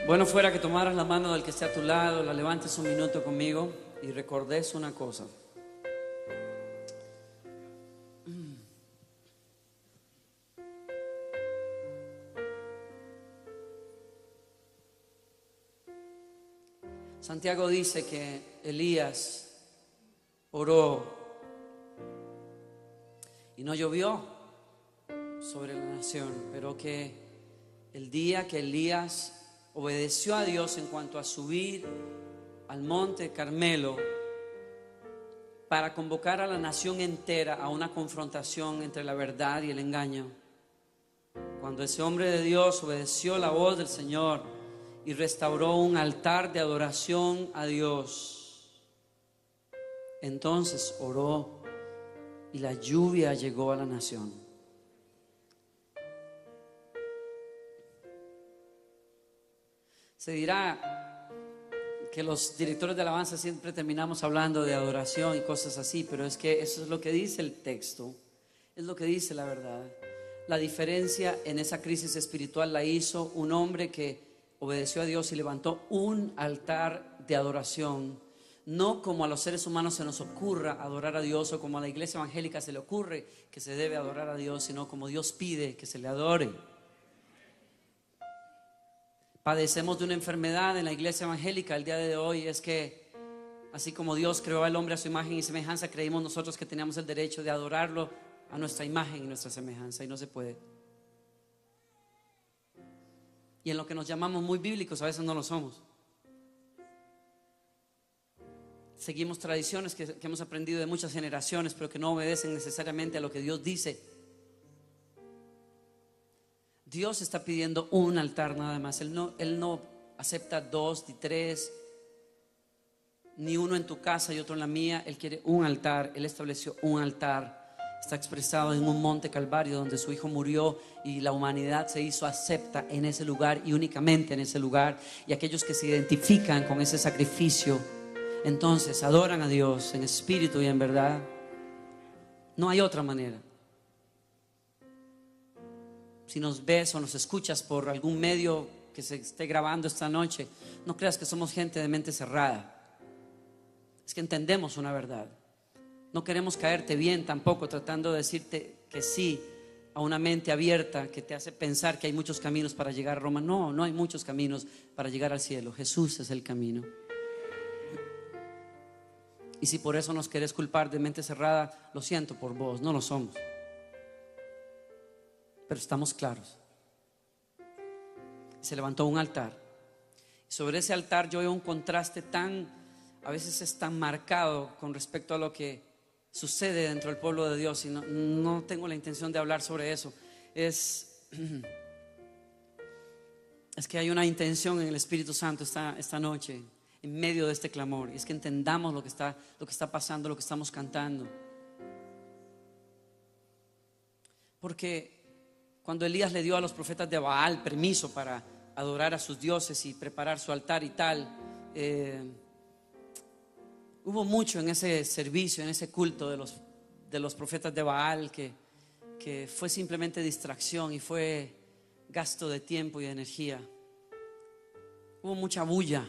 Bueno fuera que tomaras la mano del que esté a tu lado, la levantes un minuto conmigo y recordes una cosa. Santiago dice que Elías oró y no llovió sobre la nación, pero que el día que Elías obedeció a Dios en cuanto a subir al monte Carmelo para convocar a la nación entera a una confrontación entre la verdad y el engaño, cuando ese hombre de Dios obedeció la voz del Señor y restauró un altar de adoración a Dios, entonces oró y la lluvia llegó a la nación. Se dirá que los directores de alabanza siempre terminamos hablando de adoración y cosas así, pero es que eso es lo que dice el texto, es lo que dice la verdad. La diferencia en esa crisis espiritual la hizo un hombre que obedeció a Dios y levantó un altar de adoración, no como a los seres humanos se nos ocurra adorar a Dios, o como a la iglesia evangélica se le ocurre que se debe adorar a Dios, sino como Dios pide que se le adore. Padecemos de una enfermedad en la iglesia evangélica el día de hoy, es que así como Dios creó al hombre a su imagen y semejanza, creímos nosotros que teníamos el derecho de adorarlo a nuestra imagen y nuestra semejanza, y no se puede. Y en lo que nos llamamos muy bíblicos a veces no lo somos. Seguimos tradiciones que hemos aprendido de muchas generaciones, pero que no obedecen necesariamente a lo que Dios dice. Dios está pidiendo un altar nada más. Él no acepta 2 ni 3, ni uno en tu casa y otro en la mía. Él quiere un altar. Él estableció un altar. Está expresado en un monte Calvario donde su hijo murió y la humanidad se hizo acepta en ese lugar y únicamente en ese lugar. Y aquellos que se identifican con ese sacrificio, entonces adoran a Dios en espíritu y en verdad. No hay otra manera. Si nos ves o nos escuchas por algún medio que se esté grabando esta noche, no creas que somos gente de mente cerrada. Es que entendemos una verdad. No queremos caerte bien tampoco tratando de decirte que sí a una mente abierta que te hace pensar que hay muchos caminos para llegar a Roma. No, no hay muchos caminos para llegar al cielo. Jesús es el camino. Y si por eso nos querés culpar de mente cerrada, lo siento por vos, no lo somos. Pero estamos claros. Se levantó un altar. Sobre ese altar yo veo un contraste a veces es tan marcado con respecto a lo que sucede dentro del pueblo de Dios, y no tengo la intención de hablar sobre eso. Es que hay una intención en el Espíritu Santo esta noche, en medio de este clamor, y es que entendamos lo que está pasando, lo que estamos cantando. Porque cuando Elías le dio a los profetas de Baal permiso para adorar a sus dioses y preparar su altar y tal, hubo mucho en ese servicio, en ese culto de los profetas de Baal que fue simplemente distracción y fue gasto de tiempo y de energía. Hubo mucha bulla.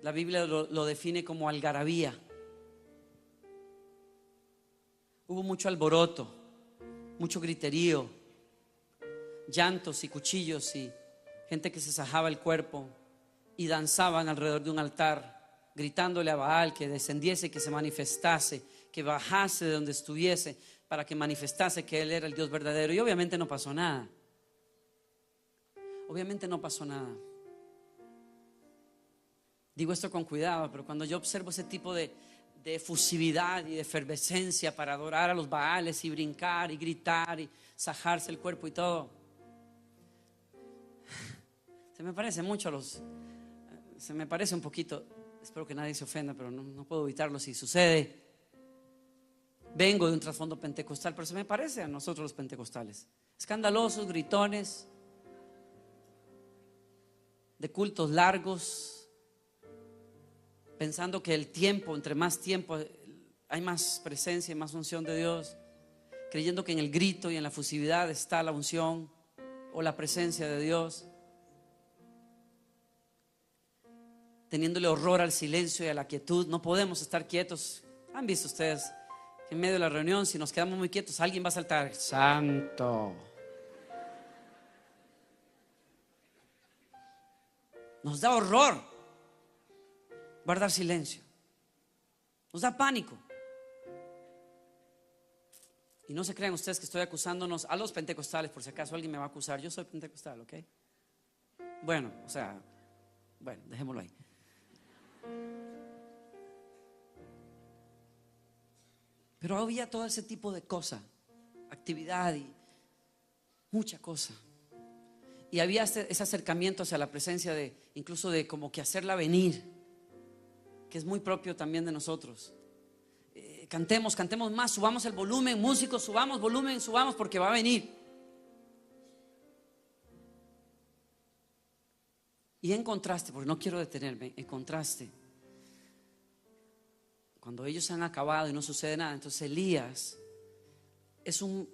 La Biblia lo define como algarabía. Hubo mucho alboroto, mucho griterío, llantos y cuchillos y gente que se sajaba el cuerpo y danzaban alrededor de un altar, gritándole a Baal que descendiese, que se manifestase, que bajase de donde estuviese para que manifestase que él era el Dios verdadero. Y obviamente no pasó nada. Obviamente no pasó nada. Digo esto con cuidado, pero cuando yo observo ese tipo de efusividad y de efervescencia para adorar a los Baales y brincar y gritar y sajarse el cuerpo y todo, se me parece un poquito, espero que nadie se ofenda, pero no puedo evitarlo si sucede. Vengo de un trasfondo pentecostal, pero se me parece a nosotros los pentecostales, escandalosos, gritones, de cultos largos, pensando que el tiempo, entre más tiempo hay más presencia y más unción de Dios, creyendo que en el grito y en la efusividad está la unción o la presencia de Dios. teniéndole horror al silencio y a la quietud. No podemos estar quietos. ¿Han visto ustedes que en medio de la reunión, si nos quedamos muy quietos, alguien va a saltar? Santo. Nos da horror guardar silencio. Nos da pánico. Y no se crean ustedes que estoy acusándonos a los pentecostales, por si acaso alguien me va a acusar. Yo soy pentecostal, ¿ok? Bueno, dejémoslo ahí. Pero había todo ese tipo de cosas, actividad y mucha cosa. Y había ese acercamiento hacia la presencia incluso de como que hacerla venir, que es muy propio también de nosotros. Cantemos más, subamos el volumen, músicos, subamos volumen, subamos porque va a venir. Y en contraste, porque no quiero detenerme, en contraste, cuando ellos han acabado y no sucede nada, entonces Elías es un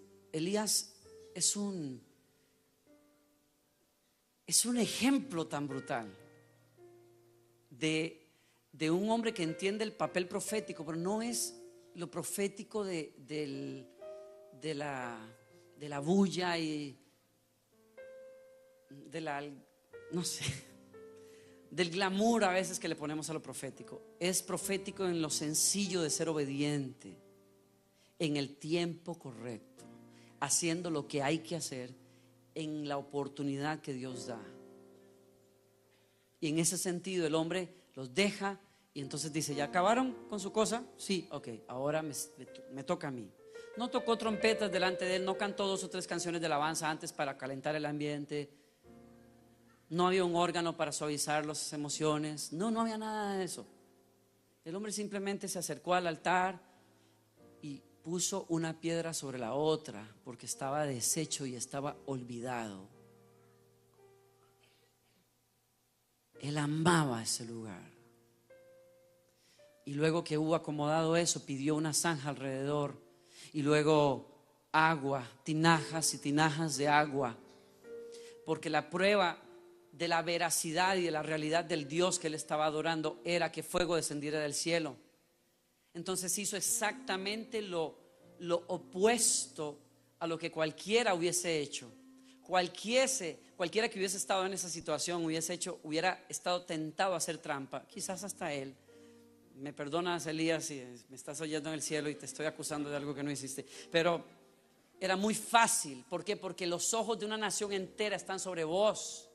ejemplo tan brutal de un hombre que entiende el papel profético, pero no es lo profético de la bulla y no sé, del glamour a veces que le ponemos a lo profético. Es profético en lo sencillo de ser obediente en el tiempo correcto, haciendo lo que hay que hacer en la oportunidad que Dios da. Y en ese sentido el hombre los deja y entonces dice: ¿ya acabaron con su cosa? Sí, ok, ahora me toca a mí. No tocó trompetas delante de él, no cantó 2 o 3 canciones de alabanza antes para calentar el ambiente. No había un órgano para suavizar las emociones. No había nada de eso. El hombre simplemente se acercó al altar y puso una piedra sobre la otra porque estaba deshecho y estaba olvidado. Él amaba ese lugar. Y luego que hubo acomodado eso, pidió una zanja alrededor. Y luego agua, tinajas y tinajas de agua. Porque la prueba de la veracidad y de la realidad del Dios que él estaba adorando era que fuego descendiera del cielo. Entonces hizo exactamente lo opuesto a lo que cualquiera hubiese hecho. Cualquiera que hubiese estado en esa situación hubiera estado tentado a hacer trampa. Quizás hasta él. Me perdonas, Elías, si me estás oyendo en el cielo y te estoy acusando de algo que no hiciste. Pero era muy fácil. ¿Por qué? Porque los ojos de una nación entera están sobre vos.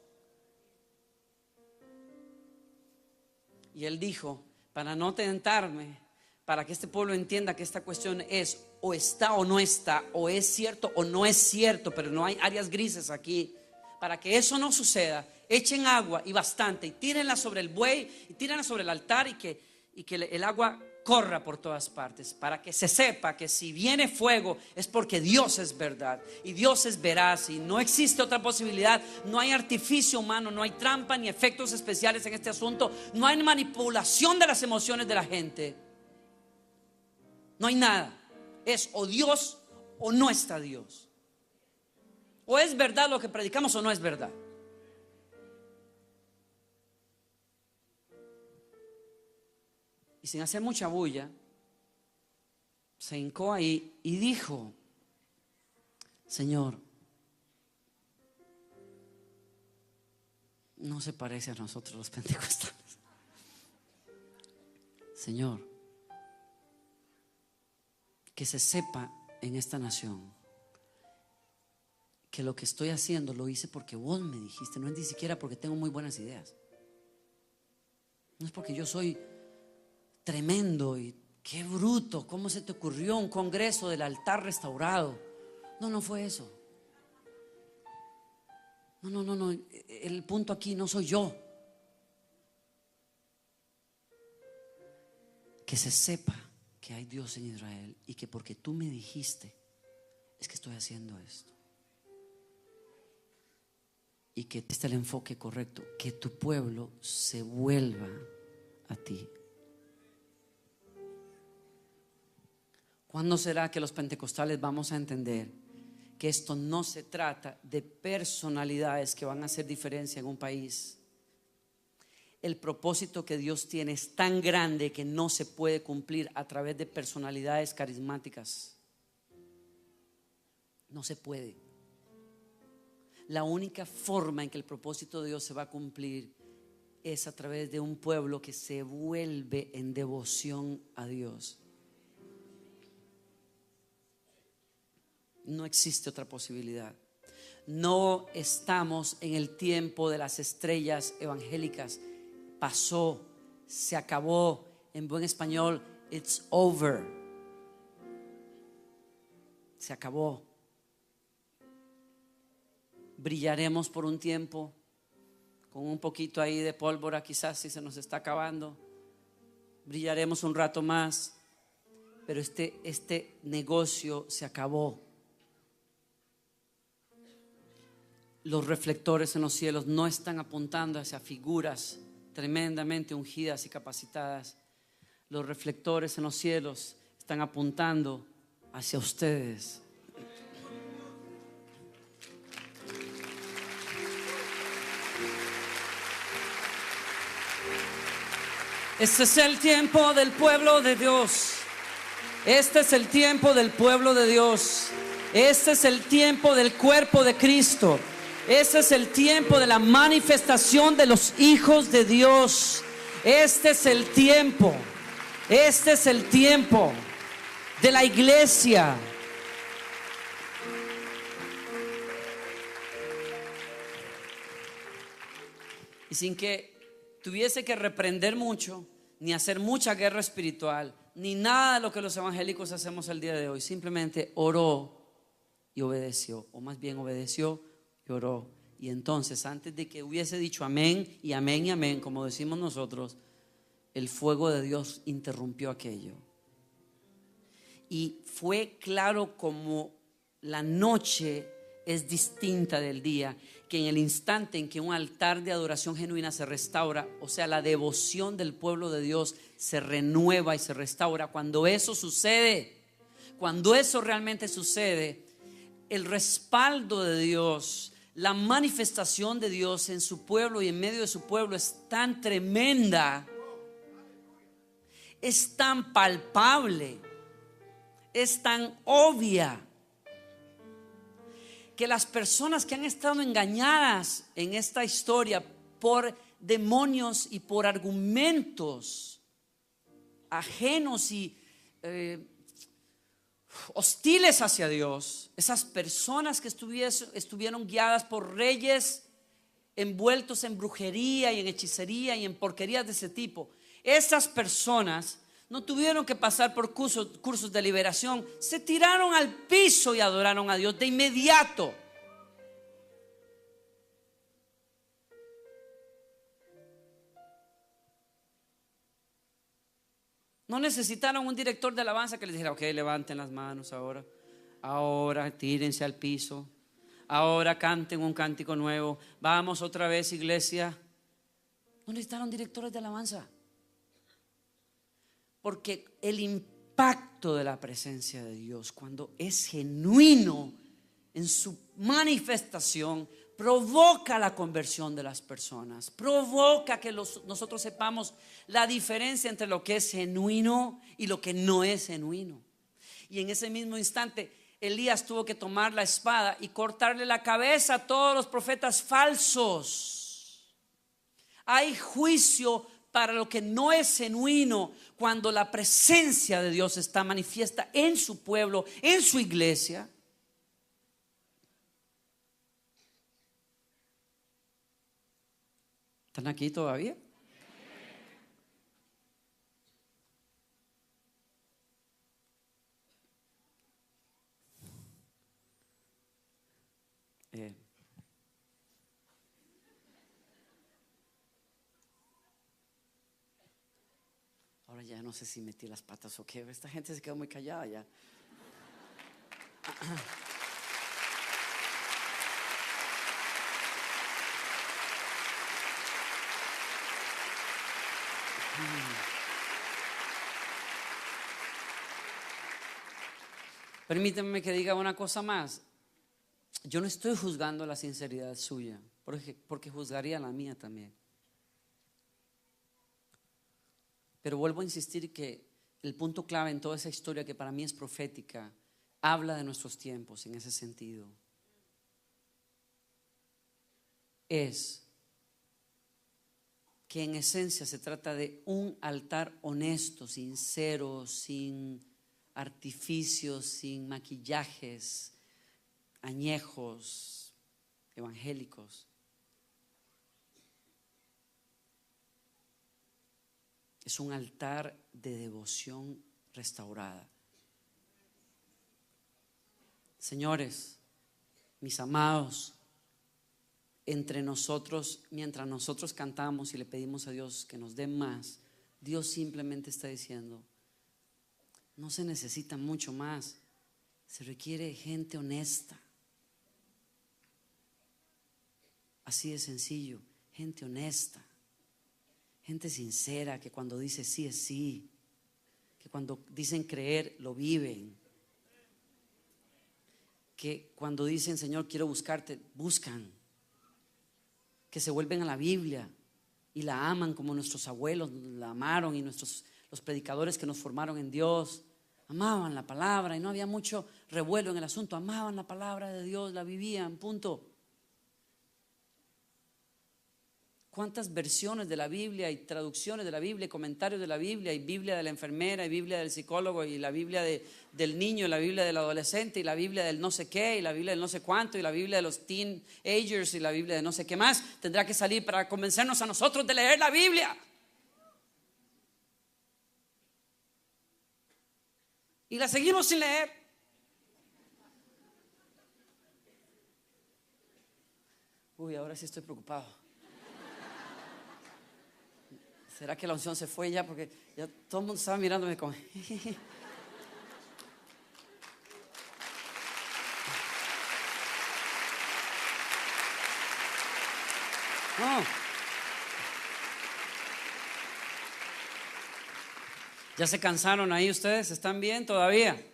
Y él dijo: para no tentarme, para que este pueblo entienda que esta cuestión es o está o no está, o es cierto o no es cierto, pero no hay áreas grises aquí. Para que eso no suceda, echen agua y bastante, y tírenla sobre el buey y tírenla sobre el altar, y que el agua corra por todas partes, para que se sepa que si viene fuego es porque Dios es verdad y Dios es veraz y no existe otra posibilidad. No hay artificio humano, no hay trampa ni efectos especiales en este asunto, no hay manipulación de las emociones de la gente, no hay nada. Es o Dios o no está Dios, o es verdad lo que predicamos o no es verdad. Y sin hacer mucha bulla, se hincó ahí y dijo: Señor, no se parece a nosotros los pentecostales. Señor, que se sepa en esta nación que lo que estoy haciendo lo hice porque vos me dijiste. No es ni siquiera porque tengo muy buenas ideas, no es porque yo soy tremendo y qué bruto, ¿cómo se te ocurrió un congreso del altar restaurado? No fue eso. No, el punto aquí no soy yo. Que se sepa que hay Dios en Israel y que porque tú me dijiste es que estoy haciendo esto. Y que este es el enfoque correcto, que tu pueblo se vuelva a ti. ¿Cuándo será que los pentecostales vamos a entender que esto no se trata de personalidades que van a hacer diferencia en un país? el propósito que Dios tiene es tan grande que no se puede cumplir a través de personalidades carismáticas. No se puede. La única forma en que el propósito de Dios se va a cumplir es a través de un pueblo que se vuelve en devoción a Dios. No existe otra posibilidad. No estamos en el tiempo de las estrellas evangélicas. Pasó, se acabó. En buen español, it's over. Se acabó. Brillaremos por un tiempo con un poquito ahí de pólvora, quizás si se nos está acabando. Brillaremos un rato más, pero este negocio se acabó. Los reflectores en los cielos no están apuntando hacia figuras tremendamente ungidas y capacitadas. Los reflectores en los cielos están apuntando hacia ustedes. Este es el tiempo del pueblo de Dios. Este es el tiempo del pueblo de Dios. Este es el tiempo del cuerpo de Cristo. Este es el tiempo de la manifestación de los hijos de Dios. Este es el tiempo. Este es el tiempo de la iglesia. Y sin que tuviese que reprender mucho, ni hacer mucha guerra espiritual, ni nada de lo que los evangélicos hacemos el día de hoy, simplemente oró y obedeció, o más bien obedeció y oró. Y entonces, antes de que hubiese dicho amén y amén y amén, como decimos nosotros, el fuego de Dios interrumpió aquello. Y fue claro como la noche es distinta del día, que en el instante en que un altar de adoración genuina se restaura, o sea, la devoción del pueblo de Dios se renueva y se restaura. Cuando eso sucede, cuando eso realmente sucede, el respaldo de Dios, la manifestación de Dios en su pueblo y en medio de su pueblo es tan tremenda, es tan palpable, es tan obvia, que las personas que han estado engañadas en esta historia por demonios y por argumentos ajenos y hostiles hacia Dios, esas personas que estuvieron guiadas por reyes envueltos en brujería y en hechicería y en porquerías de ese tipo, esas personas no tuvieron que pasar por cursos de liberación, se tiraron al piso y adoraron a Dios de inmediato. No necesitaron un director de alabanza que les dijera: ok, levanten las manos ahora tírense al piso, ahora canten un cántico nuevo, vamos otra vez, iglesia. No necesitaron directores de alabanza, porque el impacto de la presencia de Dios, cuando es genuino en su manifestación, provoca la conversión de las personas, provoca que nosotros sepamos la diferencia entre lo que es genuino y lo que no es genuino. Y en ese mismo instante Elías tuvo que tomar la espada y cortarle la cabeza a todos los profetas falsos. Hay juicio para lo que no es genuino cuando la presencia de Dios está manifiesta en su pueblo, en su iglesia. ¿Están aquí todavía? Ahora ya no sé si metí las patas o qué. Esta gente se quedó muy callada ya. Permítanme que diga una cosa más. Yo no estoy juzgando la sinceridad suya, porque juzgaría la mía también. Pero vuelvo a insistir que el punto clave en toda esa historia, que para mí es profética, habla de nuestros tiempos en ese sentido. Es que en esencia se trata de un altar honesto, sincero, sin artificios, sin maquillajes añejos, evangélicos. Es un altar de devoción restaurada. Señores, mis amados, entre nosotros, mientras nosotros cantamos y le pedimos a Dios que nos dé más, Dios simplemente está diciendo: no se necesita mucho más, se requiere gente honesta. Así de sencillo, gente honesta, gente sincera, que cuando dice sí es sí, que cuando dicen creer lo viven, que cuando dicen Señor quiero buscarte, buscan, que se vuelven a la Biblia y la aman como nuestros abuelos la amaron, y los predicadores que nos formaron en Dios amaban la palabra y no había mucho revuelo en el asunto, amaban la palabra de Dios, la vivían, punto. ¿Cuántas versiones de la Biblia y traducciones de la Biblia y comentarios de la Biblia, y Biblia de la enfermera y Biblia del psicólogo y la Biblia del niño y la Biblia del adolescente y la Biblia del no sé qué y la Biblia del no sé cuánto y la Biblia de los teenagers y la Biblia de no sé qué más tendrá que salir para convencernos a nosotros de leer la Biblia? Y la seguimos sin leer. Uy, ahora sí estoy preocupado. ¿Será que la unción se fue ya? Porque ya todo el mundo estaba mirándome como no. ¿Ya se cansaron ahí ustedes? ¿Están bien todavía?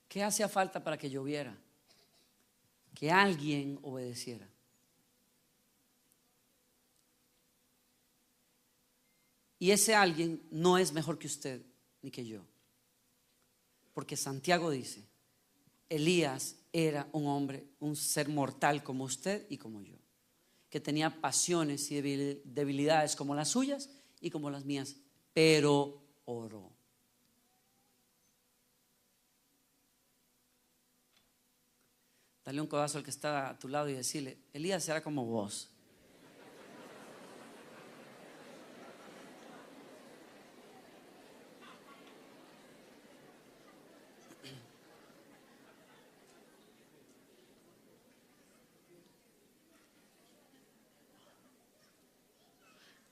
¿Qué hacía falta para que lloviera? Que alguien obedeciera. Y ese alguien no es mejor que usted ni que yo. Porque Santiago dice: Elías era un hombre, un ser mortal como usted y como yo, que tenía pasiones y debilidades como las suyas y como las mías, pero oró. Dale un codazo al que está a tu lado y decirle: Elías era como vos.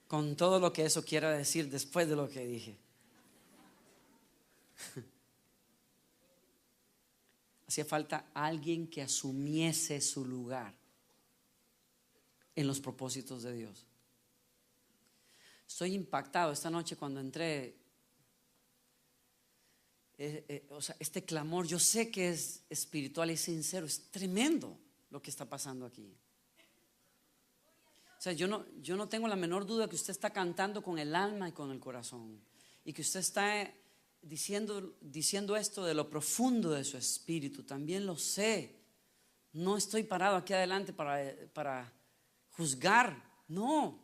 Con todo lo que eso quiera decir después de lo que dije. Hacía falta alguien que asumiese su lugar en los propósitos de Dios. Estoy impactado esta noche cuando entré. O sea, este clamor, yo sé que es espiritual y sincero, es tremendo lo que está pasando aquí. O sea, yo no tengo la menor duda que usted está cantando con el alma y con el corazón, y que usted está diciendo esto de lo profundo de su espíritu. También lo sé. No estoy parado aquí adelante para juzgar. No,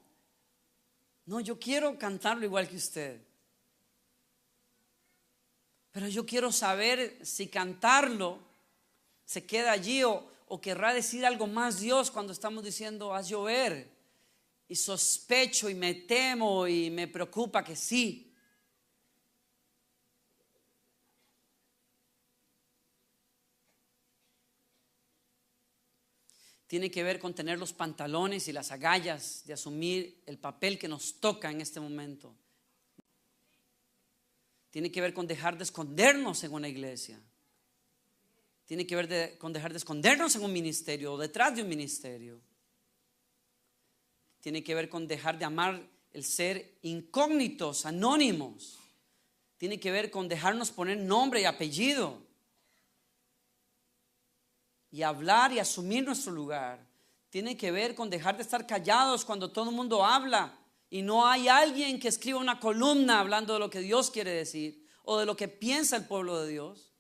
yo quiero cantarlo igual que usted. Pero yo quiero saber si cantarlo se queda allí o querrá decir algo más Dios cuando estamos diciendo haz llover. Y sospecho y me temo y me preocupa que sí. Tiene que ver con tener los pantalones y las agallas de asumir el papel que nos toca en este momento. Tiene que ver con dejar de escondernos en una iglesia. Tiene que ver con dejar de escondernos en un ministerio o detrás de un ministerio. Tiene que ver con dejar de amar el ser incógnitos, anónimos. Tiene que ver con dejarnos poner nombre y apellido. y hablar y asumir nuestro lugar tiene que ver con dejar de estar callados cuando todo el mundo habla y no hay alguien que escriba una columna hablando de lo que Dios quiere decir o de lo que piensa el pueblo de Dios.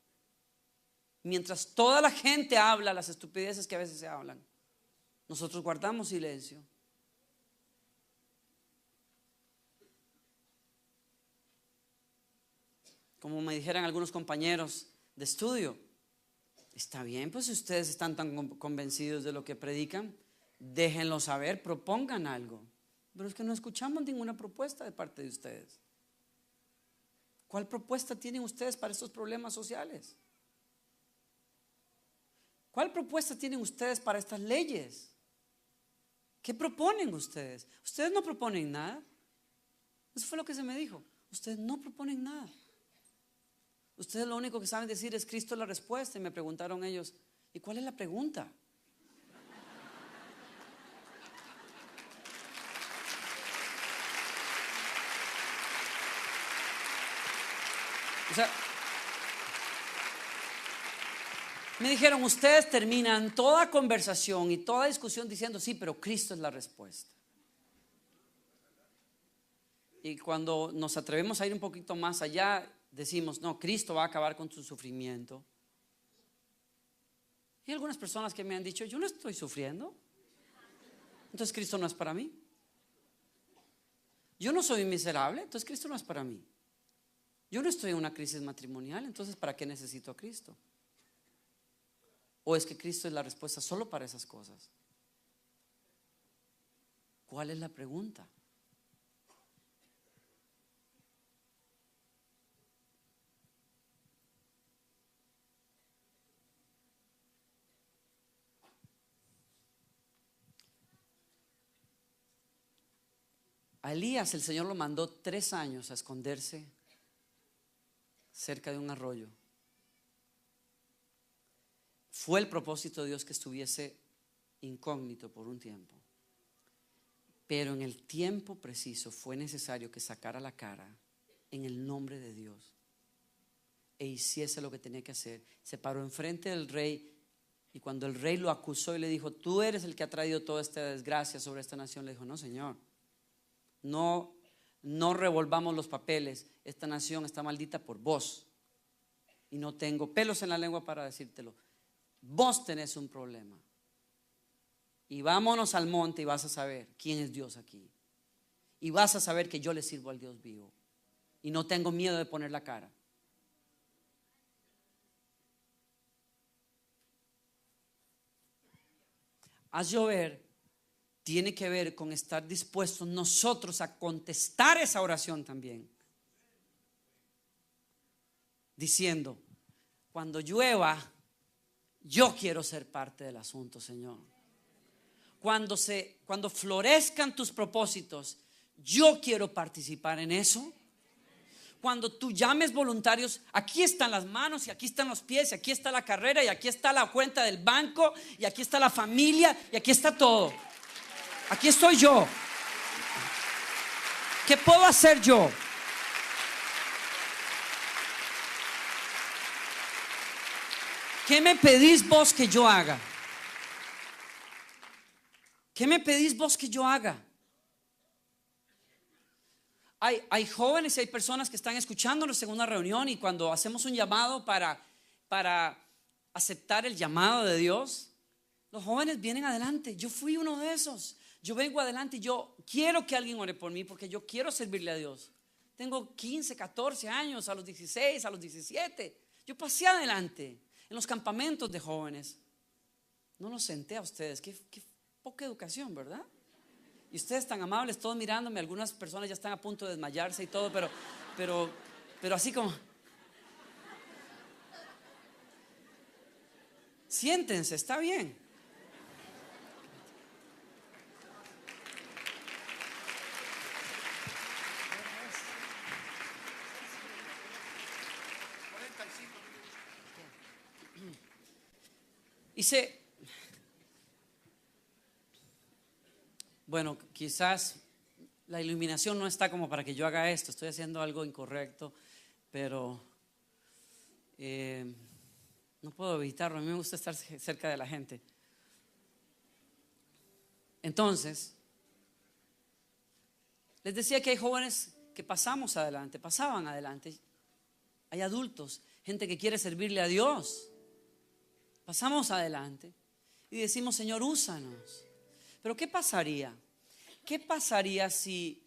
Mientras toda la gente habla las estupideces que a veces se hablan, nosotros guardamos silencio. Como me dijeran algunos compañeros de estudio, está bien, pues si ustedes están tan convencidos de lo que predican, déjenlo saber, propongan algo. Pero es que no escuchamos ninguna propuesta de parte de ustedes. ¿Cuál propuesta tienen ustedes para estos problemas sociales? ¿Cuál propuesta tienen ustedes para estas leyes? ¿Qué proponen ustedes? Ustedes no proponen nada. Eso fue lo que se me dijo. Ustedes no proponen nada. Ustedes lo único que saben decir es Cristo es la respuesta. Y me preguntaron ellos, ¿y cuál es la pregunta? O sea, me dijeron, ustedes terminan toda conversación y toda discusión diciendo, sí, pero Cristo es la respuesta. Y cuando nos atrevemos a ir un poquito más allá, decimos, no, Cristo va a acabar con tu sufrimiento. Y hay algunas personas que me han dicho, yo no estoy sufriendo, entonces Cristo no es para mí. Yo no soy miserable, entonces Cristo no es para mí. Yo no estoy en una crisis matrimonial, entonces ¿para qué necesito a Cristo? ¿O es que Cristo es la respuesta solo para esas cosas? ¿Cuál es la pregunta? A Elías el Señor lo mandó 3 años a esconderse cerca de un arroyo. Fue el propósito de Dios que estuviese incógnito por un tiempo. Pero en el tiempo preciso fue necesario que sacara la cara en el nombre de Dios e hiciese lo que tenía que hacer. Se paró enfrente del rey y cuando el rey lo acusó y le dijo, tú eres el que ha traído toda esta desgracia sobre esta nación, le dijo, no, Señor, no revolvamos los papeles. Esta nación está maldita por vos y no tengo pelos en la lengua para decírtelo. Vos tenés un problema y vámonos al monte y vas a saber quién es Dios aquí y vas a saber que yo le sirvo al Dios vivo y no tengo miedo de poner la cara. Haz llover tiene que ver con estar dispuestos nosotros a contestar esa oración también, diciendo, cuando llueva, yo quiero ser parte del asunto, Señor. Cuando florezcan tus propósitos, yo quiero participar en eso. Cuando tú llames voluntarios, aquí están las manos y aquí están los pies y aquí está la carrera y aquí está la cuenta del banco y aquí está la familia y aquí está todo. Aquí estoy yo. ¿Qué puedo hacer yo? ¿Qué me pedís vos que yo haga? ¿Qué me pedís vos que yo haga? Hay jóvenes y hay personas que están escuchándonos en una reunión y cuando hacemos un llamado para aceptar el llamado de Dios, los jóvenes vienen adelante. Yo fui uno de esos. Yo vengo adelante y yo quiero que alguien ore por mí porque yo quiero servirle a Dios. Tengo 15, 14 años, a los 16, a los 17. Yo pasé adelante en los campamentos de jóvenes. No los senté a ustedes. Qué poca educación, ¿verdad? Y ustedes tan amables, todos mirándome. Algunas personas ya están a punto de desmayarse y todo, pero así como siéntense, está bien. Bueno, quizás la iluminación no está como para que yo haga esto. Estoy haciendo algo incorrecto, pero No puedo evitarlo, a mí me gusta estar cerca de la gente. Entonces, les decía que hay jóvenes que pasaban adelante. Hay adultos, gente que quiere servirle a Dios. Pasamos adelante y decimos, Señor, úsanos. Pero ¿qué pasaría? ¿Qué pasaría si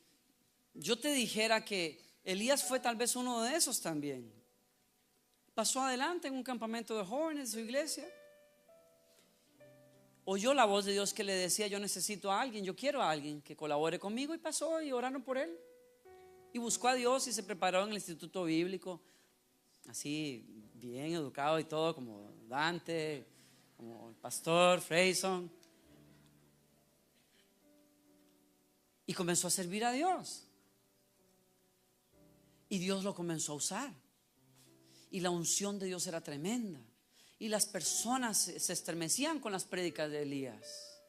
yo te dijera que Elías fue tal vez uno de esos también? Pasó adelante en un campamento de jóvenes de su iglesia. Oyó la voz de Dios que le decía, yo necesito a alguien, yo quiero a alguien que colabore conmigo, y pasó y oraron por él. Y buscó a Dios y se preparó en el instituto bíblico, así bien educado y todo, como Dante, como el pastor Freyson. Y comenzó a servir a Dios. Y Dios lo comenzó a usar. Y la unción de Dios era tremenda. Y las personas se estremecían con las prédicas de Elías.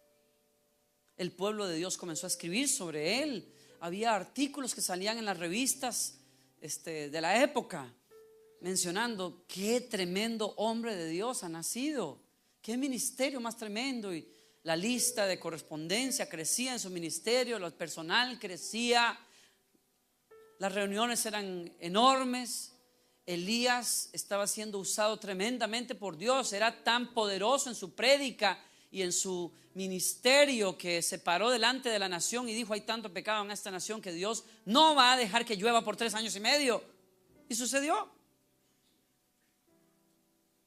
El pueblo de Dios comenzó a escribir sobre él. Había artículos que salían en las revistas de la época, mencionando qué tremendo hombre de Dios ha nacido, qué ministerio más tremendo. Y la lista de correspondencia crecía en su ministerio, el personal crecía, las reuniones eran enormes. Elías estaba siendo usado tremendamente por Dios. Era tan poderoso en su prédica y en su ministerio que se paró delante de la nación y dijo: hay tanto pecado en esta nación que Dios no va a dejar que llueva por 3 años y medio. Y sucedió.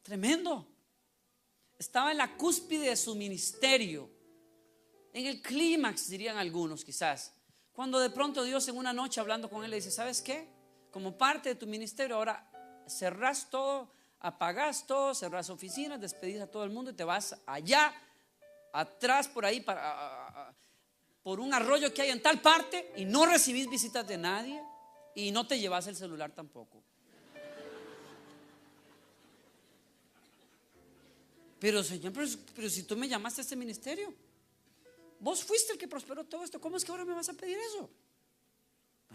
Tremendo. Estaba en la cúspide de su ministerio, en el clímax, dirían algunos quizás, cuando de pronto Dios, en una noche hablando con él, le dice: ¿sabes qué? Como parte de tu ministerio ahora cerrás todo, apagás todo, cerrás oficinas, despedís a todo el mundo y te vas allá atrás por ahí por un arroyo que hay en tal parte, y no recibís visitas de nadie y no te llevas el celular tampoco. Pero Señor, pero si tú me llamaste a este ministerio, vos fuiste el que prosperó todo esto, ¿cómo es que ahora me vas a pedir eso?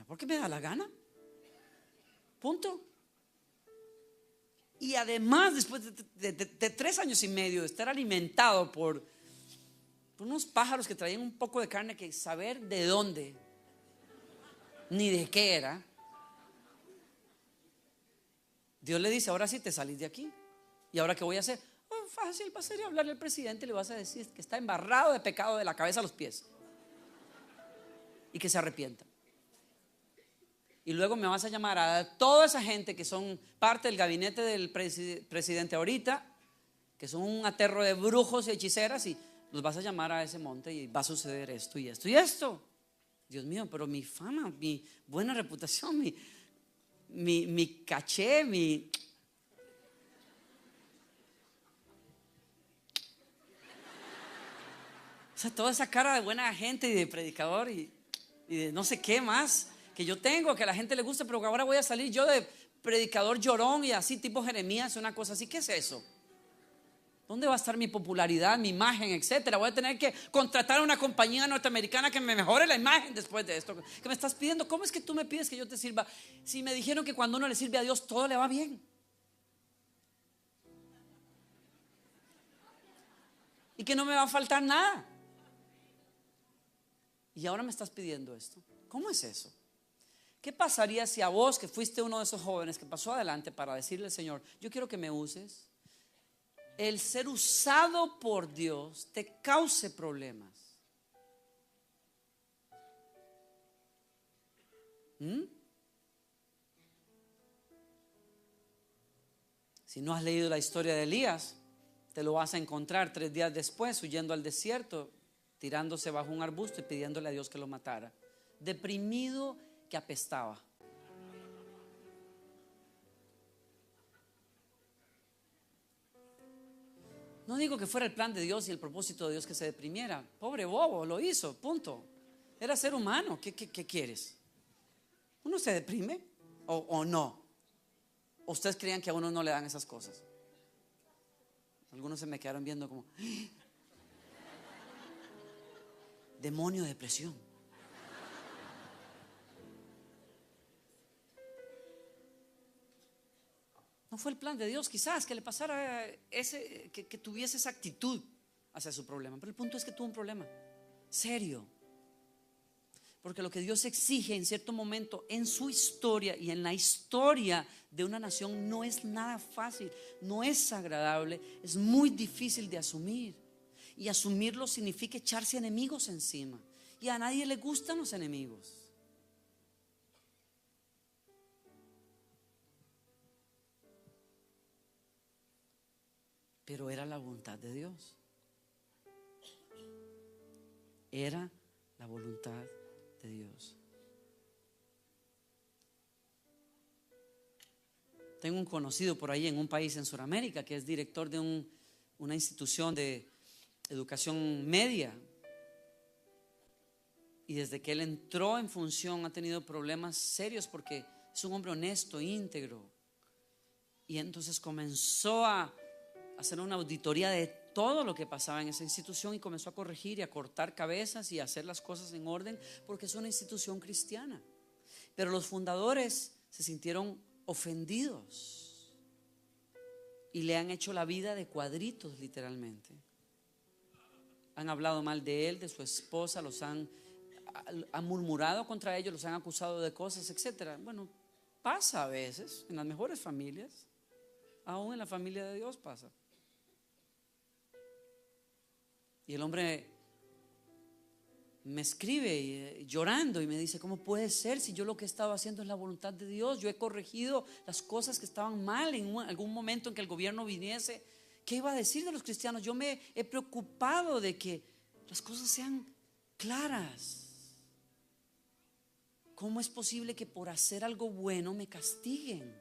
Porque me da la gana. Punto. Y además, después de 3 años y medio de estar alimentado por unos pájaros que traían un poco de carne que saber de dónde ni de qué era, Dios le dice: ahora sí te salís de aquí. ¿Y ahora qué voy a hacer? Fácil, vas a ir a hablarle al presidente y le vas a decir que está embarrado de pecado de la cabeza a los pies y que se arrepienta. Y luego me vas a llamar a toda esa gente que son parte del gabinete del presidente ahorita, que son un aterro de brujos y hechiceras, y los vas a llamar a ese monte y va a suceder esto y esto y esto. Dios mío, pero mi fama, mi buena reputación, mi caché, o sea, toda esa cara de buena gente y de predicador y de no sé qué más que yo tengo, que a la gente le gusta, pero ahora voy a salir yo de predicador llorón y así tipo Jeremías, una cosa así. ¿Qué es eso? ¿Dónde va a estar mi popularidad, mi imagen, etcétera? Voy a tener que contratar a una compañía norteamericana que me mejore la imagen después de esto. ¿Qué me estás pidiendo? ¿Cómo es que tú me pides que yo te sirva? Si me dijeron que cuando uno le sirve a Dios todo le va bien. Y que no me va a faltar nada. Y ahora me estás pidiendo esto. ¿Cómo es eso? ¿Qué pasaría si a vos, que fuiste uno de esos jóvenes que pasó adelante para decirle al Señor: yo quiero que me uses, el ser usado por Dios te cause problemas? Si no has leído la historia de Elías, te lo vas a encontrar 3 días después huyendo al desierto, tirándose bajo un arbusto y pidiéndole a Dios que lo matara, deprimido, que apestaba. No digo que fuera el plan de Dios y el propósito de Dios que se deprimiera. Pobre bobo, lo hizo, punto. Era ser humano. ¿Qué quieres? ¿Uno se deprime o no? ¿O ustedes creían que a uno no le dan esas cosas? Algunos se me quedaron viendo como: demonio de depresión. No fue el plan de Dios, quizás que le pasara que tuviese esa actitud hacia su problema. Pero el punto es que tuvo un problema serio. Porque lo que Dios exige en cierto momento en su historia y en la historia de una nación no es nada fácil, no es agradable, es muy difícil de asumir. Y asumirlo significa echarse enemigos encima. Y a nadie le gustan los enemigos. Pero era la voluntad de Dios. Era la voluntad de Dios. Tengo un conocido por ahí en un país en Sudamérica que es director de una institución de educación media. Y desde que él entró en función ha tenido problemas serios porque es un hombre honesto, íntegro. Y entonces comenzó a hacer una auditoría de todo lo que pasaba en esa institución y comenzó a corregir y a cortar cabezas y a hacer las cosas en orden porque es una institución cristiana. Pero los fundadores se sintieron ofendidos y le han hecho la vida de cuadritos literalmente. Han hablado mal de él, de su esposa, han murmurado contra ellos, los han acusado de cosas, etcétera. Bueno, pasa a veces en las mejores familias, aún en la familia de Dios pasa. Y el hombre me escribe llorando y me dice: ¿cómo puede ser si yo lo que he estado haciendo es la voluntad de Dios? Yo he corregido las cosas que estaban mal en algún momento en que el gobierno viniese. ¿Qué iba a decir de los cristianos? Yo me he preocupado de que las cosas sean claras. ¿Cómo es posible que por hacer algo bueno me castiguen?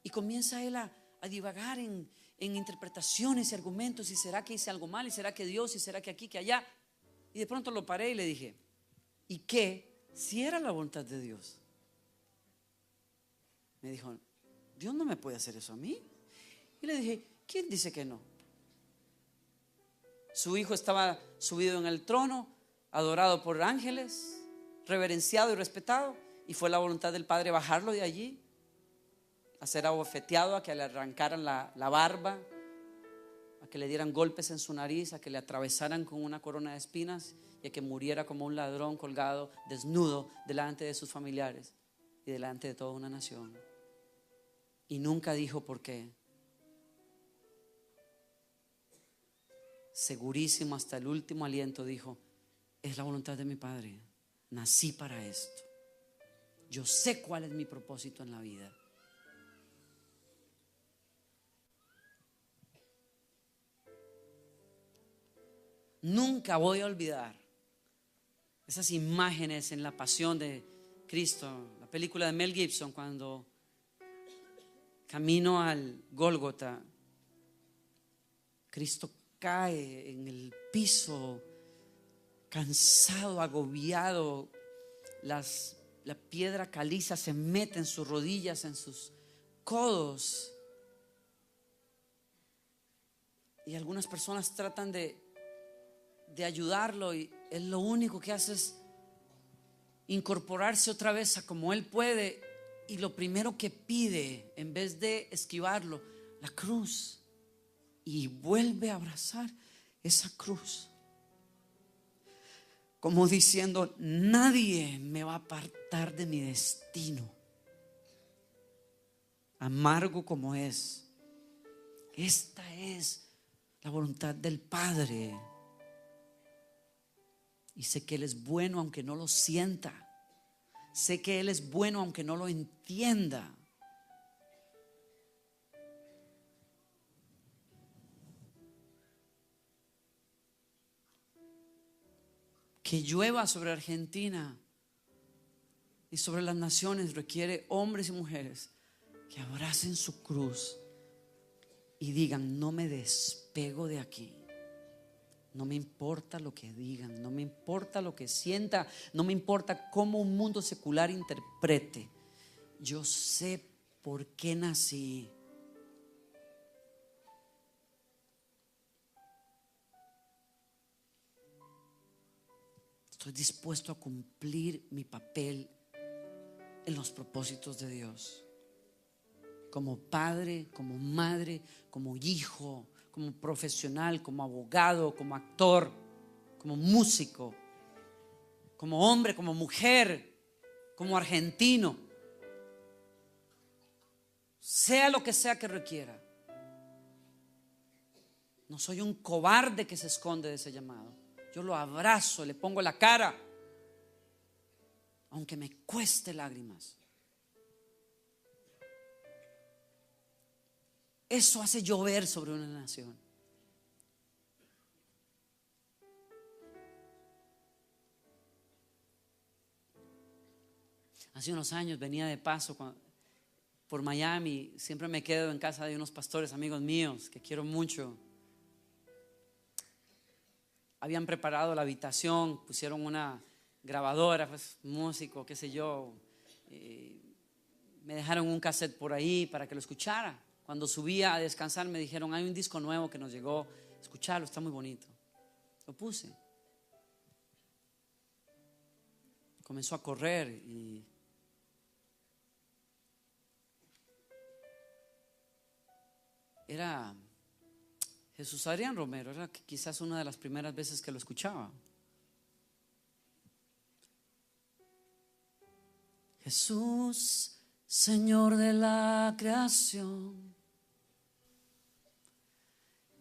Y comienza él a divagar en interpretaciones y argumentos. ¿Y será que hice algo mal? ¿Y será que Dios? ¿Y será que aquí, que allá? Y de pronto lo paré y le dije: ¿y qué si era la voluntad de Dios? Me dijo: Dios no me puede hacer eso a mí. Y le dije: ¿quién dice que no? Su hijo estaba subido en el trono, adorado por ángeles, reverenciado y respetado, y fue la voluntad del Padre bajarlo de allí, a ser abofeteado, a que le arrancaran la barba, a que le dieran golpes en su nariz, a que le atravesaran con una corona de espinas y a que muriera como un ladrón colgado desnudo delante de sus familiares y delante de toda una nación. Y nunca dijo por qué. Segurísimo hasta el último aliento dijo: es la voluntad de mi Padre, nací para esto, yo sé cuál es mi propósito en la vida. Nunca voy a olvidar esas imágenes en La Pasión de Cristo, la película de Mel Gibson, cuando camino al Gólgota, Cristo cae en el piso, cansado, agobiado, la piedra caliza se mete en sus rodillas, en sus codos, y algunas personas tratan de ayudarlo, y él lo único que hace es incorporarse otra vez a como él puede, y lo primero que pide, en vez de esquivarlo, la cruz, y vuelve a abrazar esa cruz, como diciendo: nadie me va a apartar de mi destino, amargo como es. Esta es la voluntad del Padre. Y sé que Él es bueno aunque no lo sienta. Sé que Él es bueno aunque no lo entienda. Que llueva sobre Argentina y sobre las naciones requiere hombres y mujeres que abracen su cruz y digan: no me despego de aquí. No me importa lo que digan, no me importa lo que sienta, no me importa cómo un mundo secular interprete. Yo sé por qué nací. Estoy dispuesto a cumplir mi papel en los propósitos de Dios. Como padre, como madre, como hijo, como profesional, como abogado, como actor, como músico, como hombre, como mujer, como argentino. Sea lo que sea que requiera. No soy un cobarde que se esconde de ese llamado. Yo lo abrazo, le pongo la cara, aunque me cueste lágrimas. Eso hace llover sobre una nación. Hace unos años venía de paso por Miami. Siempre me quedo en casa de unos pastores amigos míos que quiero mucho. Habían preparado la habitación, pusieron una grabadora, pues, músico, qué sé yo. Me dejaron un cassette por ahí para que lo escuchara. Cuando subía a descansar me dijeron: hay un disco nuevo que nos llegó, escuchalo, está muy bonito. Lo puse. Comenzó a correr y era Jesús Adrián Romero. Era quizás una de las primeras veces que lo escuchaba. Jesús, Señor de la creación,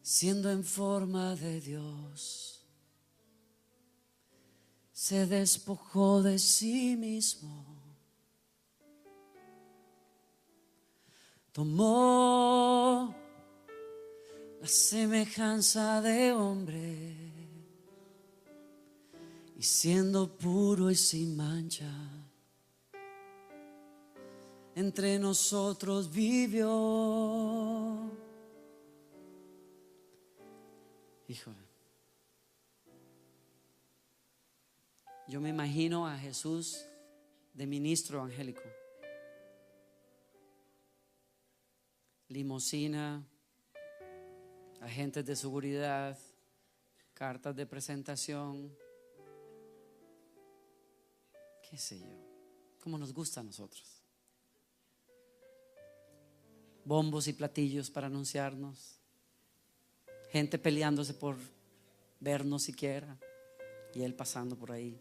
siendo en forma de Dios, se despojó de sí mismo, tomó la semejanza de hombre y siendo puro y sin mancha, entre nosotros vivió. Híjole, yo me imagino a Jesús de ministro evangélico, limusina, agentes de seguridad, cartas de presentación, qué sé yo, como nos gusta a nosotros. Bombos y platillos para anunciarnos, gente peleándose por vernos siquiera, y él pasando por ahí.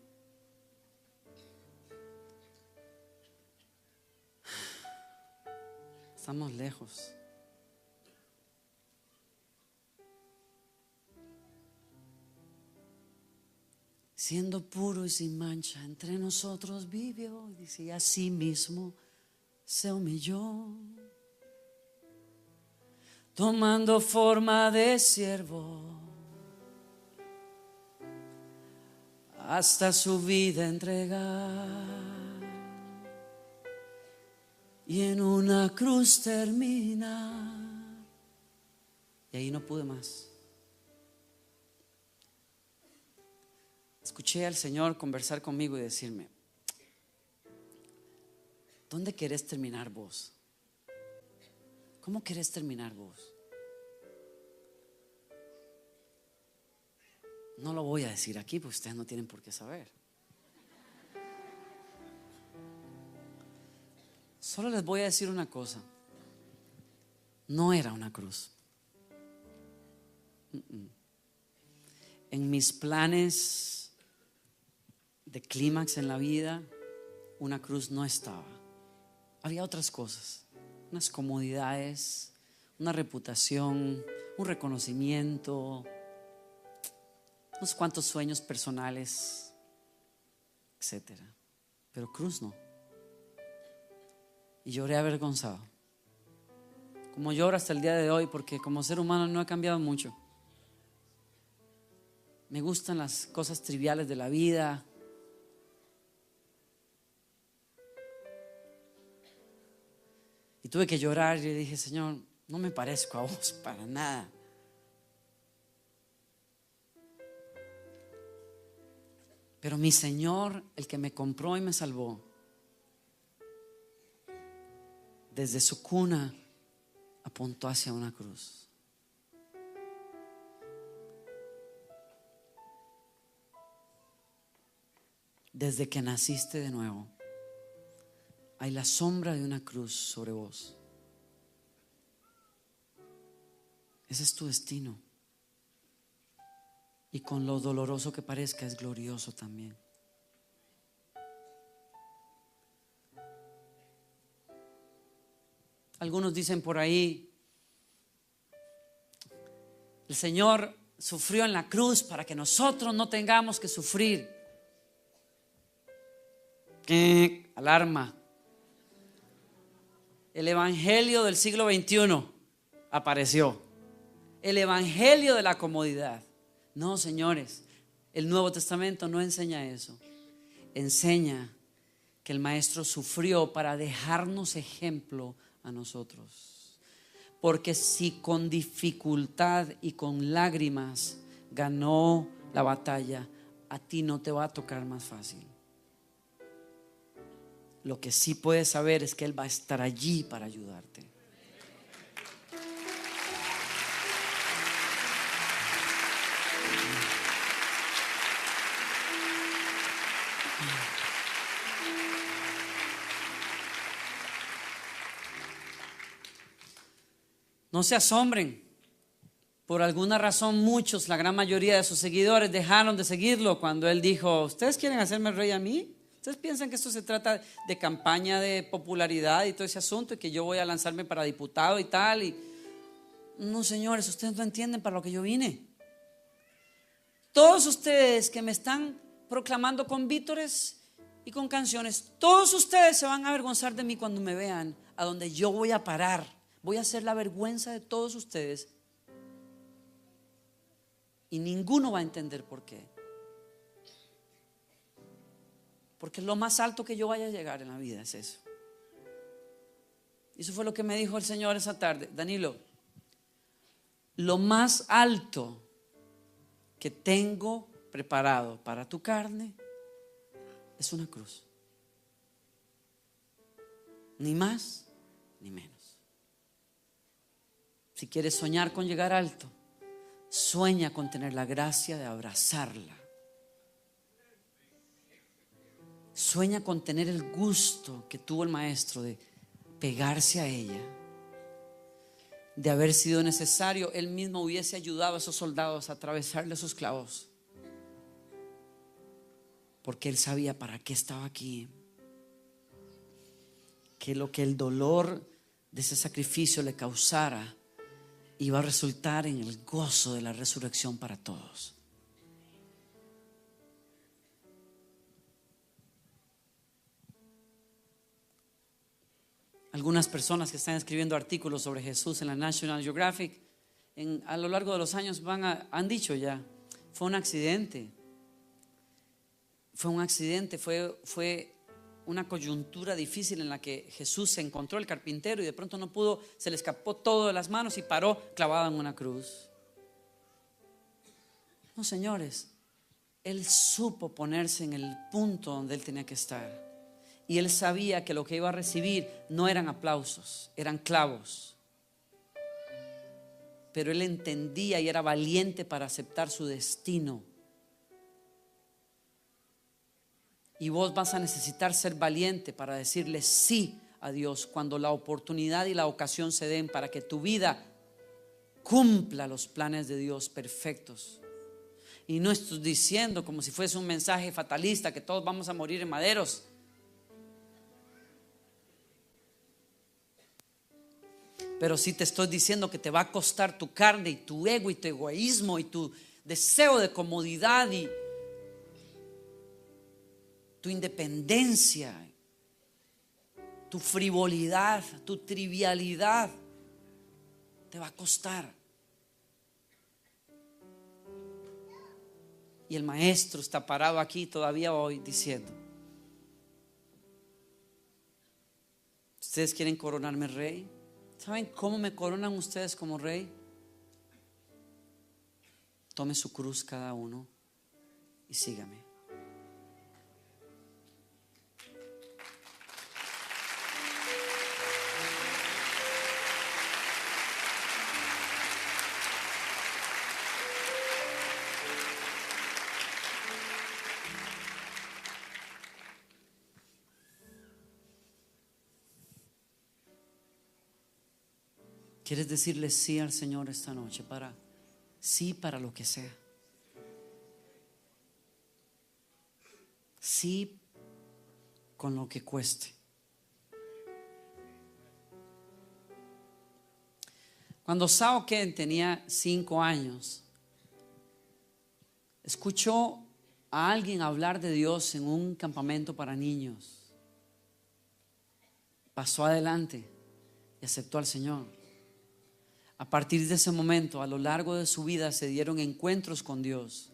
Estamos lejos. Siendo puro y sin mancha, entre nosotros vivió, dice, y así mismo se humilló, tomando forma de siervo, hasta su vida entregar, y en una cruz terminar. Y ahí no pude más. Escuché al Señor conversar conmigo y decirme: ¿dónde querés terminar vos? ¿Cómo querés terminar vos? No lo voy a decir aquí porque ustedes no tienen por qué saber. Solo les voy a decir una cosa: no era una cruz. En mis planes de clímax en la vida, una cruz no estaba. Había otras cosas, unas comodidades, una reputación, un reconocimiento, unos cuantos sueños personales, etcétera. Pero cruz no. Y lloré avergonzado, como lloro hasta el día de hoy, porque como ser humano no he cambiado mucho. Me gustan las cosas triviales de la vida. Y tuve que llorar y le dije: Señor, no me parezco a vos para nada. Pero mi Señor, el que me compró y me salvó, desde su cuna apuntó hacia una cruz. Desde que naciste de nuevo, hay la sombra de una cruz sobre vos. Ese es tu destino. Y con lo doloroso que parezca, es glorioso también. Algunos dicen por ahí, el Señor sufrió en la cruz para que nosotros no tengamos que sufrir. Alarma. El evangelio del siglo XXI apareció. El evangelio de la comodidad. No, señores, el Nuevo Testamento no enseña eso. Enseña que el Maestro sufrió para dejarnos ejemplo a nosotros. Porque si con dificultad y con lágrimas ganó la batalla, a ti no te va a tocar más fácil. Lo que sí puedes saber es que Él va a estar allí para ayudarte. No se asombren. Por alguna razón muchos, la gran mayoría de sus seguidores dejaron de seguirlo cuando Él dijo: ¿ustedes quieren hacerme rey a mí? ¿Ustedes piensan que esto se trata de campaña de popularidad y todo ese asunto y que yo voy a lanzarme para diputado y tal? No, señores, ustedes no entienden para lo que yo vine. Todos ustedes que me están proclamando con vítores y con canciones, todos ustedes se van a avergonzar de mí cuando me vean a donde yo voy a parar. Voy a hacer la vergüenza de todos ustedes y ninguno va a entender por qué. Porque lo más alto que yo vaya a llegar en la vida es eso. Y eso fue lo que me dijo el Señor esa tarde: Danilo, lo más alto que tengo preparado para tu carne es una cruz. Ni más ni menos. Si quieres soñar con llegar alto, sueña con tener la gracia de abrazarla. Sueña con tener el gusto que tuvo el Maestro de pegarse a ella. De haber sido necesario, Él mismo hubiese ayudado a esos soldados a atravesarle esos clavos. Porque Él sabía para qué estaba aquí. Que lo que el dolor de ese sacrificio le causara iba a resultar en el gozo de la resurrección para todos. Algunas personas que están escribiendo artículos sobre Jesús en la National Geographic a lo largo de los años han dicho ya: fue un accidente. Fue un accidente, fue una coyuntura difícil en la que Jesús se encontró el carpintero y de pronto no pudo, se le escapó todo de las manos y paró clavado en una cruz. No, señores, Él supo ponerse en el punto donde Él tenía que estar. Y Él sabía que lo que iba a recibir no eran aplausos, eran clavos. Pero Él entendía y era valiente para aceptar su destino. Y vos vas a necesitar ser valiente para decirle sí a Dios cuando la oportunidad y la ocasión se den para que tu vida cumpla los planes de Dios perfectos. Y no estoy diciendo como si fuese un mensaje fatalista que todos vamos a morir en maderos. Pero sí te estoy diciendo que te va a costar tu carne y tu ego y tu egoísmo y tu deseo de comodidad y tu independencia, tu frivolidad, tu trivialidad. Te va a costar. Y el Maestro está parado aquí todavía hoy diciendo: ¿ustedes quieren coronarme rey? ¿Saben cómo me coronan ustedes como rey? Tome su cruz cada uno y sígame. ¿Quieres decirle sí al Señor esta noche? Sí para lo que sea. Sí con lo que cueste. Cuando Sao Ken tenía 5 años, escuchó a alguien hablar de Dios en un campamento para niños. Pasó adelante y aceptó al Señor. A partir de ese momento, a lo largo de su vida, se dieron encuentros con Dios.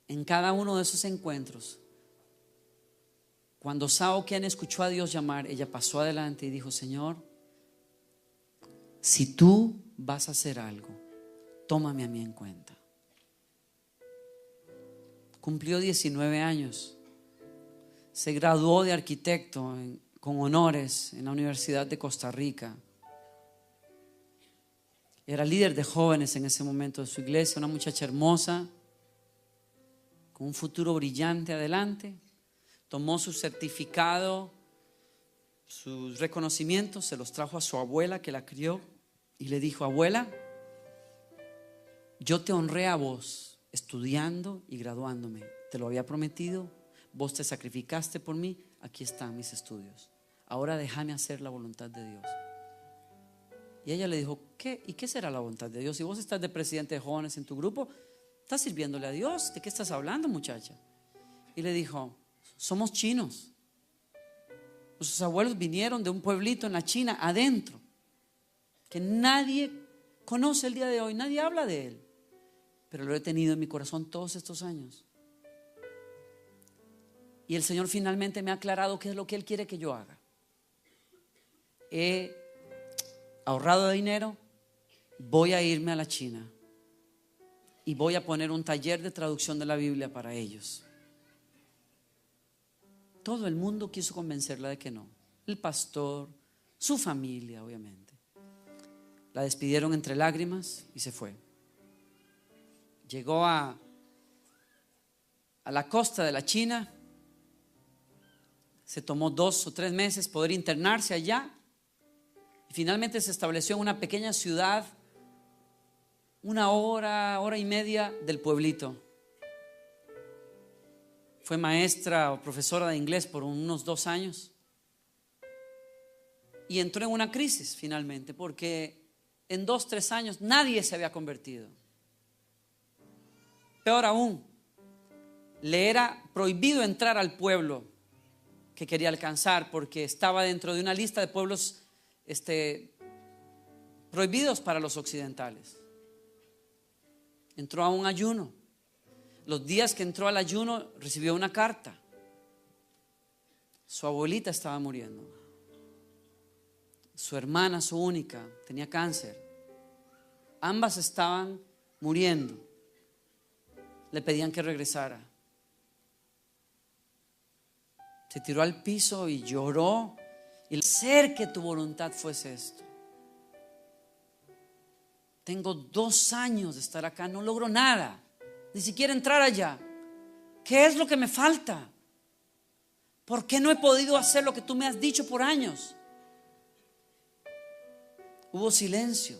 En cada uno de esos encuentros, cuando Sao Ken escuchó a Dios llamar, ella pasó adelante y dijo: Señor, si tú vas a hacer algo, tómame a mí en cuenta. Cumplió 19 años. Se graduó de arquitecto con honores en la Universidad de Costa Rica. Era líder de jóvenes en ese momento de su iglesia, una muchacha hermosa, con un futuro brillante adelante. Tomó su certificado, sus reconocimientos, se los trajo a su abuela que la crió y le dijo: abuela, yo te honré a vos estudiando y graduándome. Te lo había prometido, vos te sacrificaste por mí, aquí están mis estudios. Ahora déjame hacer la voluntad de Dios. Y ella le dijo: ¿qué? ¿Y qué será la voluntad de Dios? Si vos estás de presidente de jóvenes en tu grupo, estás sirviéndole a Dios. ¿De qué estás hablando, muchacha? Y le dijo: somos chinos. Nuestros abuelos vinieron de un pueblito en la China adentro, que nadie conoce el día de hoy, nadie habla de él, pero lo he tenido en mi corazón todos estos años. Y el Señor finalmente me ha aclarado qué es lo que Él quiere que yo haga. He ahorrado dinero, voy a irme a la China y voy a poner un taller de traducción de la Biblia para ellos. Todo el mundo quiso convencerla de que no. El pastor, su familia, obviamente. La despidieron entre lágrimas y se fue. Llegó a la costa de la China. Se tomó 2 o 3 meses poder internarse allá. Y finalmente se estableció en una pequeña ciudad, 1 hora, hora y media del pueblito. Fue maestra o profesora de inglés por unos 2 años. Y entró en una crisis finalmente, porque en 2 o 3 años nadie se había convertido. Peor aún, le era prohibido entrar al pueblo que quería alcanzar, porque estaba dentro de una lista de pueblos prohibidos para los occidentales. Entró a un ayuno. Los días que entró al ayuno recibió una carta. Su abuelita estaba muriendo. Su hermana, su única, tenía cáncer. Ambas estaban muriendo. Le pedían que regresara. Se tiró al piso y lloró. Y hacer que tu voluntad fuese esto. Tengo 2 años de estar acá, no logro nada, ni siquiera entrar allá. ¿Qué es lo que me falta? ¿Por qué no he podido hacer lo que tú me has dicho por años? Hubo silencio.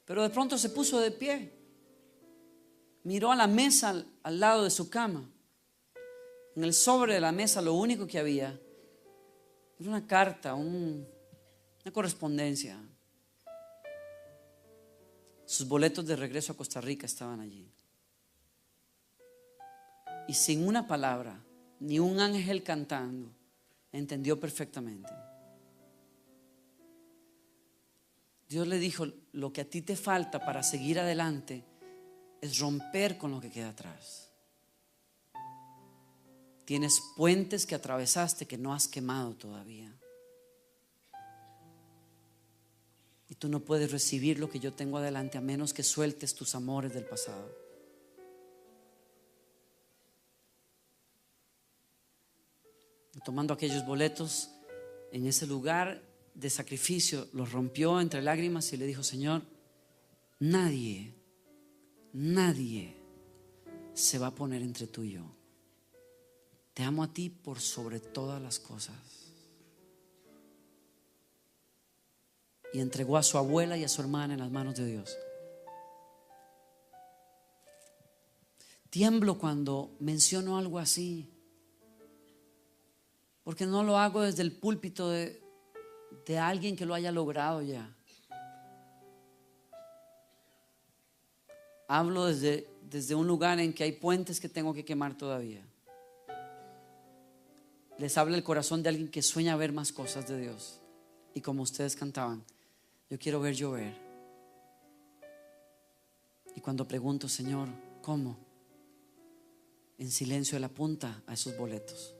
Pero de pronto se puso de pie. Miró a la mesa al lado de su cama. En el sobre de la mesa lo único que había era una carta, una correspondencia. Sus boletos de regreso a Costa Rica estaban allí. Y sin una palabra, ni un ángel cantando, entendió perfectamente. Dios le dijo: lo que a ti te falta para seguir adelante es romper con lo que queda atrás. Tienes puentes que atravesaste que no has quemado todavía. Y tú no puedes recibir lo que yo tengo adelante a menos que sueltes tus amores del pasado. Y tomando aquellos boletos en ese lugar de sacrificio, los rompió entre lágrimas y le dijo: Señor, nadie se va a poner entre tú y yo. Te amo a ti por sobre todas las cosas. y entregó a su abuela y a su hermana en las manos de Dios. Tiemblo cuando menciono algo así, porque no lo hago desde el púlpito de alguien que lo haya logrado ya. Hablo desde un lugar en que hay puentes que tengo que quemar todavía. Les habla el corazón de alguien que sueña ver más cosas de Dios. Y como ustedes cantaban, yo quiero ver llover. Y cuando pregunto, Señor, ¿cómo? En silencio Él apunta a esos boletos,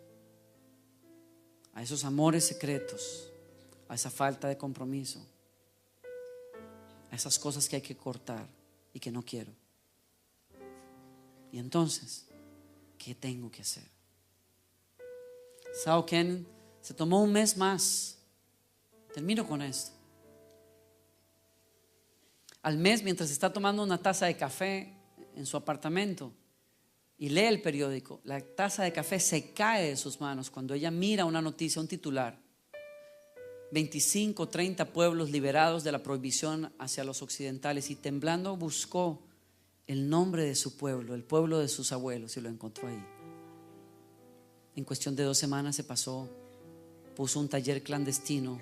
a esos amores secretos, a esa falta de compromiso, a esas cosas que hay que cortar y que no quiero. Y entonces, ¿qué tengo que hacer? Sao Ken se tomó un mes más. Termino con esto. Al mes, mientras está tomando una taza de café en su apartamento y lee el periódico, la taza de café se cae de sus manos cuando ella mira una noticia, un titular: 25, 30 pueblos liberados de la prohibición hacia los occidentales, y temblando buscó el nombre de su pueblo, el pueblo de sus abuelos, y lo encontró ahí. En cuestión de 2 semanas se pasó, puso un taller clandestino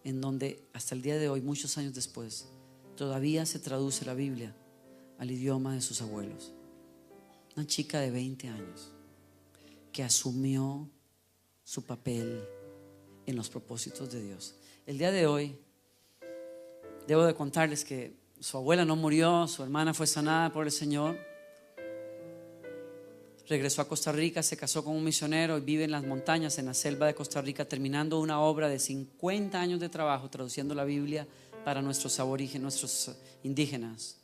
en donde hasta el día de hoy, muchos años después, todavía se traduce la Biblia al idioma de sus abuelos. Una chica de 20 años que asumió su papel en los propósitos de Dios. El día de hoy debo de contarles que su abuela no murió, su hermana fue sanada por el Señor. Regresó a Costa Rica, se casó con un misionero y vive en las montañas, en la selva de Costa Rica, terminando una obra de 50 años de trabajo traduciendo la Biblia para nuestros aborígenes, nuestros indígenas.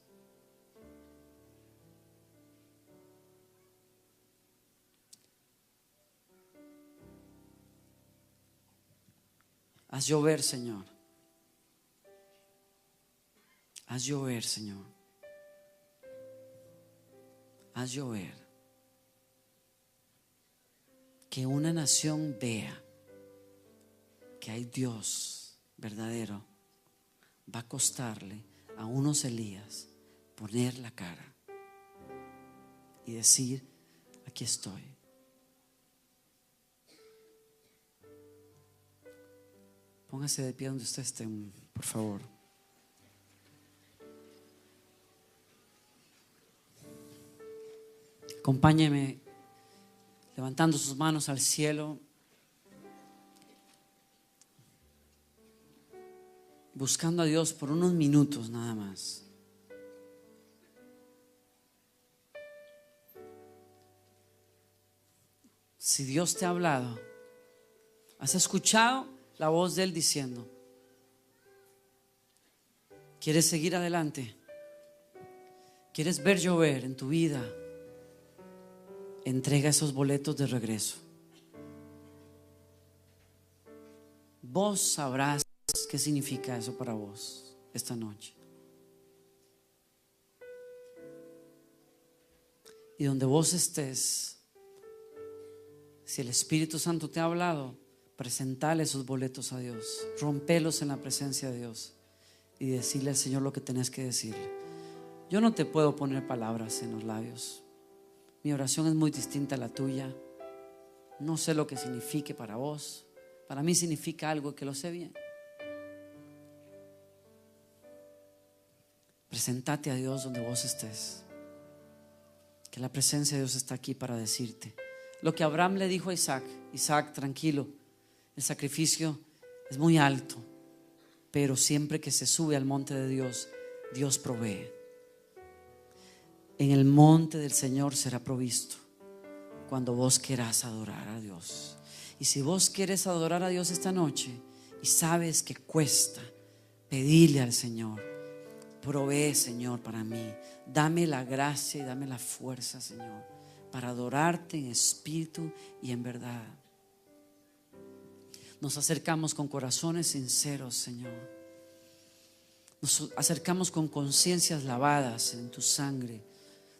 Haz llover, Señor. Haz llover, Señor. Haz llover. Que una nación vea que hay Dios verdadero. Va a costarle a unos Elías poner la cara y decir: aquí estoy. Póngase de pie donde usted esté, por favor. Acompáñeme levantando sus manos al cielo, buscando a Dios por unos minutos nada más. Si Dios te ha hablado, ¿has escuchado la voz de Él diciendo: ¿quieres seguir adelante? ¿Quieres ver llover en tu vida? Entrega esos boletos de regreso. Vos sabrás qué significa eso para vos esta noche. Y donde vos estés, si el Espíritu Santo te ha hablado, presentale esos boletos a Dios, rompelos en la presencia de Dios y decirle al Señor lo que tenés que decirle. Yo no te puedo poner palabras en los labios. Mi oración es muy distinta a la tuya. No sé lo que signifique para vos. Para mí significa algo que lo sé bien. Presentate a Dios donde vos estés. Que la presencia de Dios está aquí para decirte lo que Abraham le dijo a Isaac: Isaac, tranquilo, el sacrificio es muy alto, pero siempre que se sube al monte de Dios, Dios provee. En el monte del Señor será provisto cuando vos querás adorar a Dios. Y si vos quieres adorar a Dios esta noche y sabes que cuesta, pedirle al Señor: provee, Señor, para mí. Dame la gracia y dame la fuerza, Señor, para adorarte en espíritu y en verdad. Nos acercamos con corazones sinceros, Señor. Nos acercamos con conciencias lavadas en tu sangre.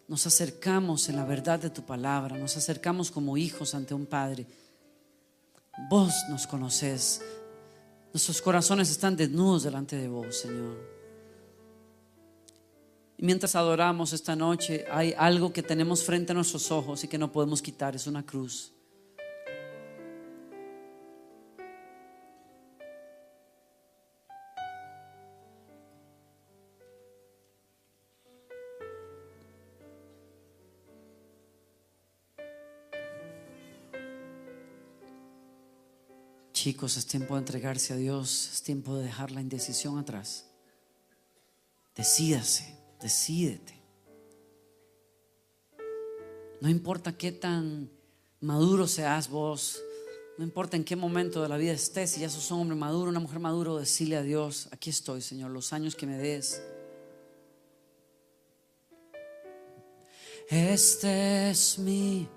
Nos acercamos en la verdad de tu palabra. Nos acercamos como hijos ante un Padre. Vos nos conocés. Nuestros corazones están desnudos delante de vos, Señor. Y mientras adoramos esta noche, hay algo que tenemos frente a nuestros ojos y que no podemos quitar, es una cruz. Chicos, es tiempo de entregarse a Dios, es tiempo de dejar la indecisión atrás. Decídase, decídete. No importa qué tan maduro seas vos, no importa en qué momento de la vida estés, si ya sos un hombre maduro, una mujer maduro, decile a Dios: aquí estoy, Señor, los años que me des. Este es mi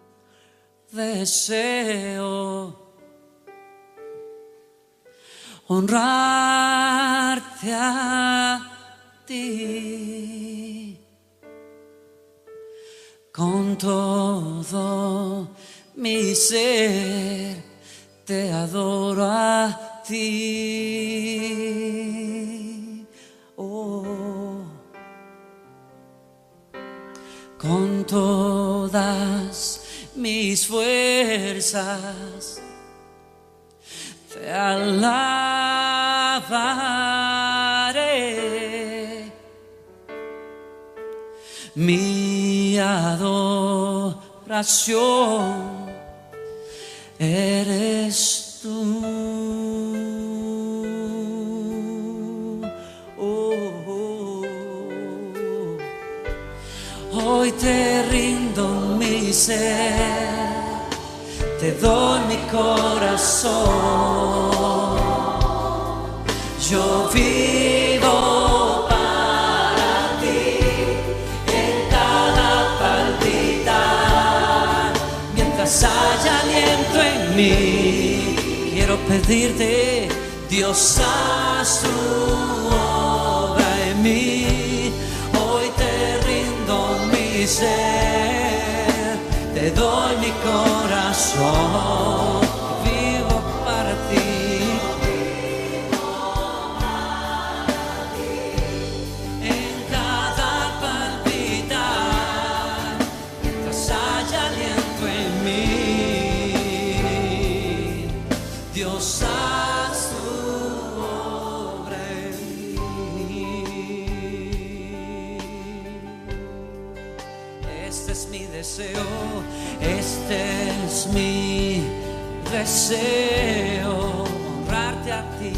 deseo, honrarte a ti con todo mi ser, te adoro a ti. Oh, con todas mis fuerzas te alabaré. Mi adoración eres tú. Hoy te rindo mi ser, te doy mi corazón. Yo vivo para ti en cada palpitar. Mientras haya aliento en mí, quiero pedirte, Dios, haz tu obra en mí. Hoy te rindo mi ser, te doy mi corazón. Vivo para ti. Dios, haz tu obra en mí. Este es mi deseo, este es mi deseo, honrarte a ti